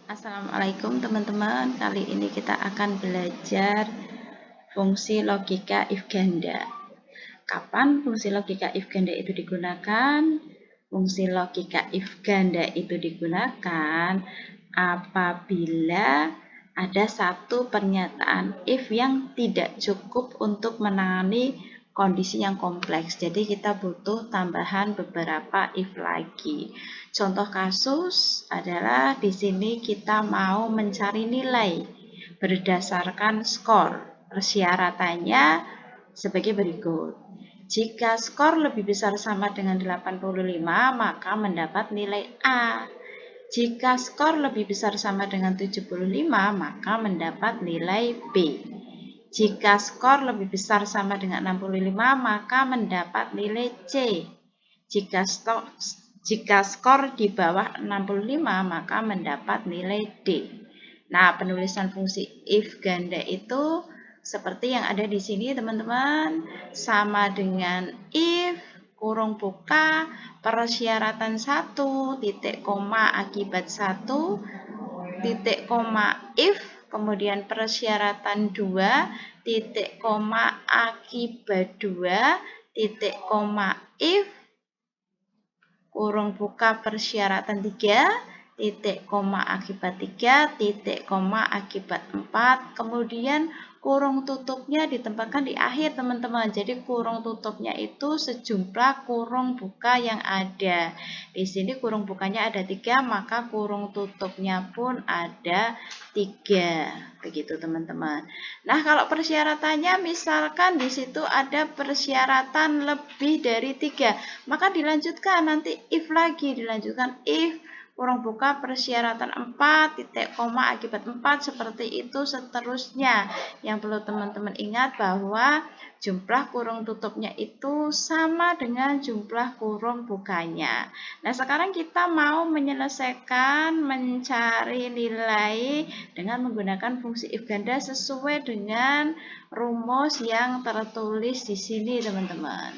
Assalamualaikum teman-teman. Kali ini kita akan belajar fungsi logika if ganda. Kapan fungsi logika if ganda itu digunakan? Fungsi logika if ganda itu digunakan apabila ada satu pernyataan if yang tidak cukup untuk menangani kondisi yang kompleks. Jadi kita butuh tambahan beberapa if lagi. Contoh kasus adalah di sini kita mau mencari nilai berdasarkan skor. Persyaratannya sebagai berikut. Jika skor lebih besar sama dengan 85, maka mendapat nilai A. Jika skor lebih besar sama dengan 75, maka mendapat nilai B. Jika skor lebih besar sama dengan 65, maka mendapat nilai C. Jika skor di bawah 65, maka mendapat nilai D. Nah, penulisan fungsi if ganda itu seperti yang ada di sini, teman-teman. Sama dengan if kurung buka persyaratan 1 titik koma akibat 1 titik koma if kemudian persyaratan 2 titik koma akibat 2 titik koma if kurung buka persyaratan 3 titik koma akibat 3 titik koma akibat 4, kemudian kurung tutupnya ditempatkan di akhir, teman-teman. Jadi kurung tutupnya itu sejumlah kurung buka yang ada. Di sini kurung bukanya ada 3, maka kurung tutupnya pun ada 3. Begitu, teman-teman. Nah, kalau persyaratannya misalkan di situ ada persyaratan lebih dari 3, maka dilanjutkan nanti if lagi, dilanjutkan if kurung buka persyaratan 4 titik koma akibat 4, seperti itu seterusnya. Yang perlu teman-teman ingat bahwa jumlah kurung tutupnya itu sama dengan jumlah kurung bukanya. Nah, sekarang kita mau menyelesaikan mencari nilai dengan menggunakan fungsi if ganda sesuai dengan rumus yang tertulis di sini, teman-teman.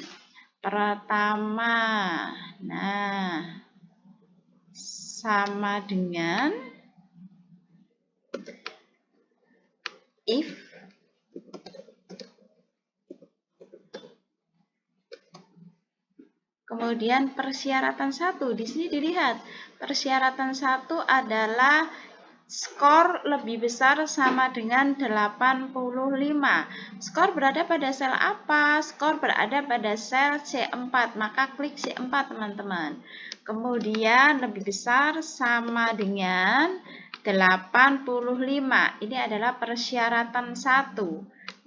Pertama, nah, sama dengan if kemudian persyaratan 1. Di sini dilihat persyaratan 1 adalah skor lebih besar sama dengan 85. Skor berada pada sel apa? Skor berada pada sel C4, maka klik C4, teman-teman. Kemudian lebih besar sama dengan 85. Ini adalah persyaratan 1.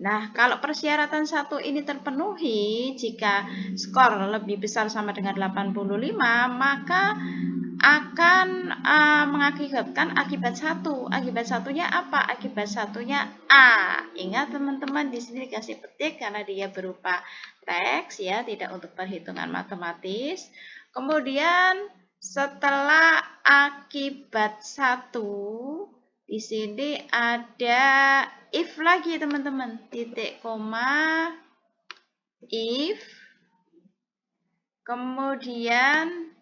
Nah, kalau persyaratan 1 ini terpenuhi, jika skor lebih besar sama dengan 85, maka akan mengakibatkan akibat 1. Akibat satunya apa? Akibat satunya A. Ingat, teman-teman, di sini dikasih petik karena dia berupa teks ya, tidak untuk perhitungan matematis. Kemudian setelah akibat 1, di sini ada if lagi, teman-teman. Titik koma if kemudian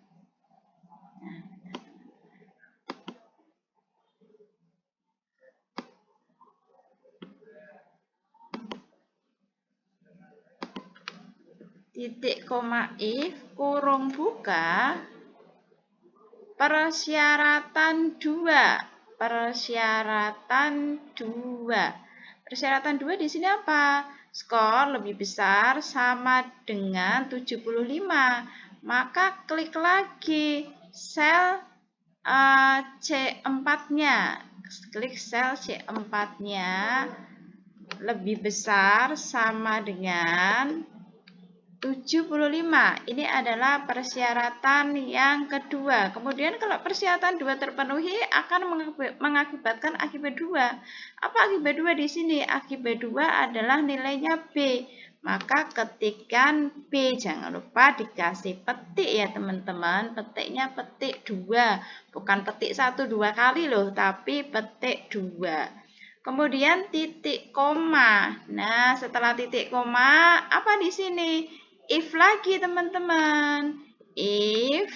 titik koma if kurung buka persyaratan 2. Persyaratan 2 di sini apa? Skor lebih besar sama dengan 75. Maka klik lagi sel C4-nya. Klik sel C4-nya lebih besar sama dengan 75. Ini adalah persyaratan yang kedua. Kemudian kalau persyaratan 2 terpenuhi akan mengakibatkan akibat 2. Apa akibat 2 di sini? Akibat 2 adalah nilainya B. Maka ketikkan B. Jangan lupa dikasih petik ya, teman-teman. Petiknya petik 2. Bukan petik 1 2 kali loh, tapi petik 2. Kemudian titik koma. Nah, setelah titik koma, apa di sini? If lagi, teman-teman. If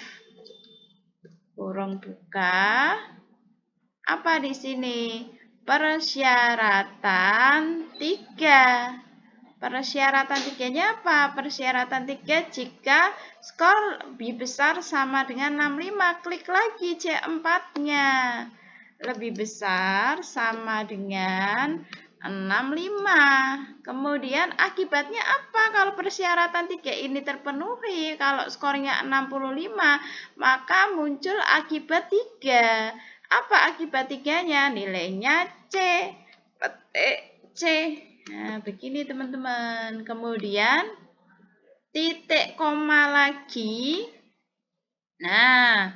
kurung buka Apa di sini? Persyaratan 3. Persyaratan 3-nya apa? Persyaratan 3 jika skor lebih besar sama dengan 65. Klik lagi C4-nya. Lebih besar sama dengan 65. Kemudian akibatnya apa kalau persyaratan 3 ini terpenuhi? Kalau skornya 65, maka muncul akibat 3. Apa akibat 3-nya? Nilainya C. Petik C. Nah, begini teman-teman. Kemudian titik koma lagi. Nah,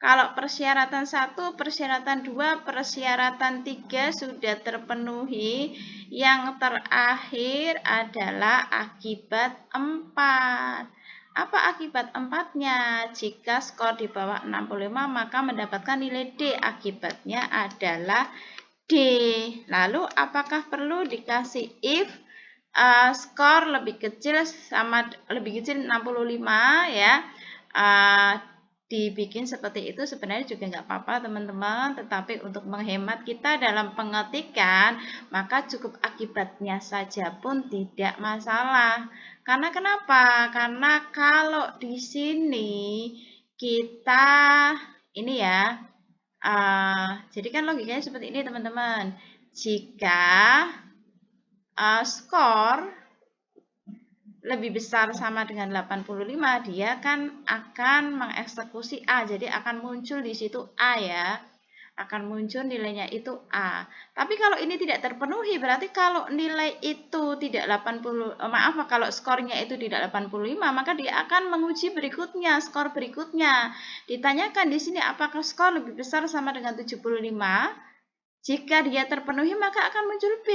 kalau persyaratan 1, persyaratan 2, persyaratan 3 sudah terpenuhi. Yang terakhir adalah akibat 4. Apa akibat 4-nya? Jika skor di bawah 65, maka mendapatkan nilai D. Akibatnya adalah D. Lalu apakah perlu dikasih if skor lebih kecil 65 ya? Dibikin seperti itu sebenarnya juga nggak apa-apa teman-teman, tetapi untuk menghemat kita dalam pengetikan maka cukup akibatnya saja pun tidak masalah. Karena kenapa? Karena kalau di sini kita ini ya, jadi kan logikanya seperti ini teman-teman. Jika skor lebih besar sama dengan 85, dia kan akan mengeksekusi A. Jadi akan muncul di situ A ya. Akan muncul nilainya itu A. Tapi kalau ini tidak terpenuhi, berarti kalau nilai itu tidak 80, kalau skornya itu tidak 85, maka dia akan menguji berikutnya, skor berikutnya. Ditanyakan di sini apakah skor lebih besar sama dengan 75? Jika dia terpenuhi, maka akan muncul B.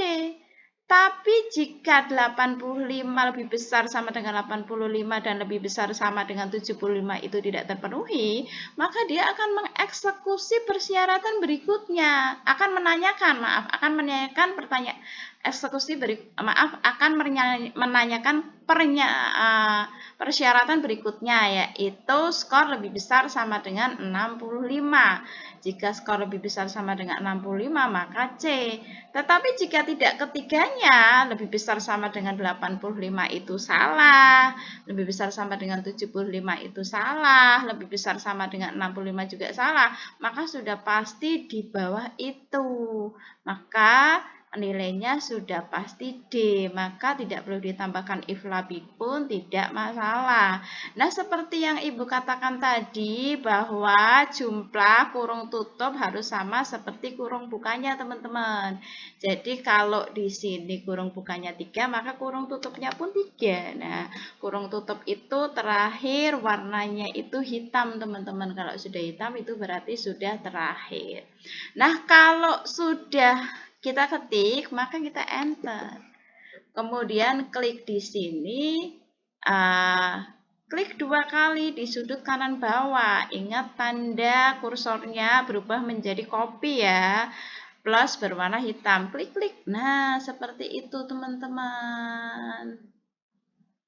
Tapi jika 85 lebih besar sama dengan 85 dan lebih besar sama dengan 75 itu tidak terpenuhi, maka dia akan mengeksekusi persyaratan berikutnya. Akan menanyakan pertanyaan akan menanyakan persyaratan berikutnya, yaitu skor lebih besar sama dengan 65. Jika skor lebih besar sama dengan 65, maka C. Tetapi jika tidak ketiganya, lebih besar sama dengan 85 itu salah, lebih besar sama dengan 75 itu salah, lebih besar sama dengan 65 juga salah, maka sudah pasti di bawah itu. Maka nilainya sudah pasti D, maka tidak perlu ditambahkan if labik pun tidak masalah. Nah, seperti yang Ibu katakan tadi bahwa jumlah kurung tutup harus sama seperti kurung bukanya, teman-teman. Jadi kalau di sini kurung bukanya 3, maka kurung tutupnya pun 3. Nah, kurung tutup itu terakhir warnanya itu hitam, teman-teman. Kalau sudah hitam itu berarti sudah terakhir. Nah, kalau sudah kita ketik, maka kita enter. Kemudian klik di sini, klik 2 kali di sudut kanan bawah. Ingat tanda kursornya berubah menjadi kopi ya, plus berwarna hitam. Klik-klik. Nah, seperti itu teman-teman.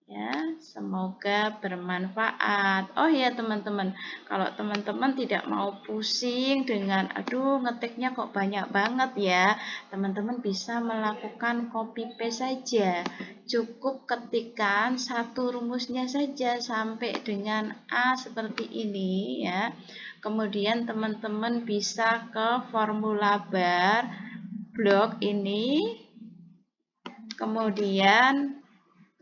Ya, semoga bermanfaat. Oh ya teman-teman, kalau teman-teman tidak mau pusing dengan aduh ngetiknya kok banyak banget ya, teman-teman bisa melakukan copy paste saja. Cukup ketikkan satu rumusnya saja sampai dengan A seperti ini ya. Kemudian teman-teman bisa ke formula bar blok ini. Kemudian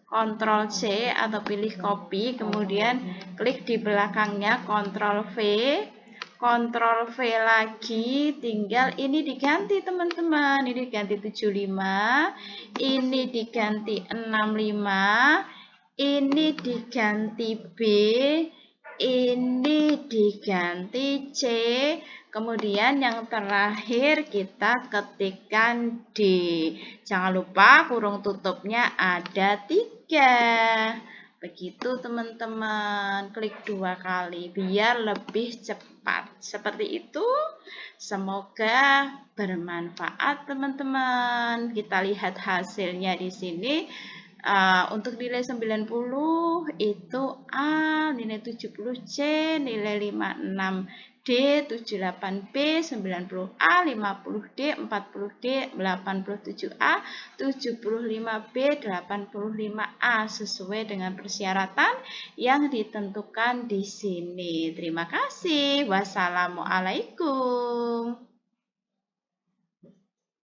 Ctrl C atau pilih copy, kemudian klik di belakangnya Ctrl V lagi, tinggal ini diganti teman-teman, ini diganti 75, ini diganti 65, ini diganti B, ini diganti C, kemudian yang terakhir kita ketikkan D. Jangan lupa kurung tutupnya ada 3. Begitu teman-teman, klik 2 kali biar lebih cepat. Seperti itu. Semoga bermanfaat teman-teman. Kita lihat hasilnya di sini. Untuk nilai 90 itu A, nilai 70 C, nilai 56 D, 78 B, 90 A, 50 D, 40 D, 87 A, 75 B, 85 A sesuai dengan persyaratan yang ditentukan di sini. Terima kasih. Wassalamualaikum.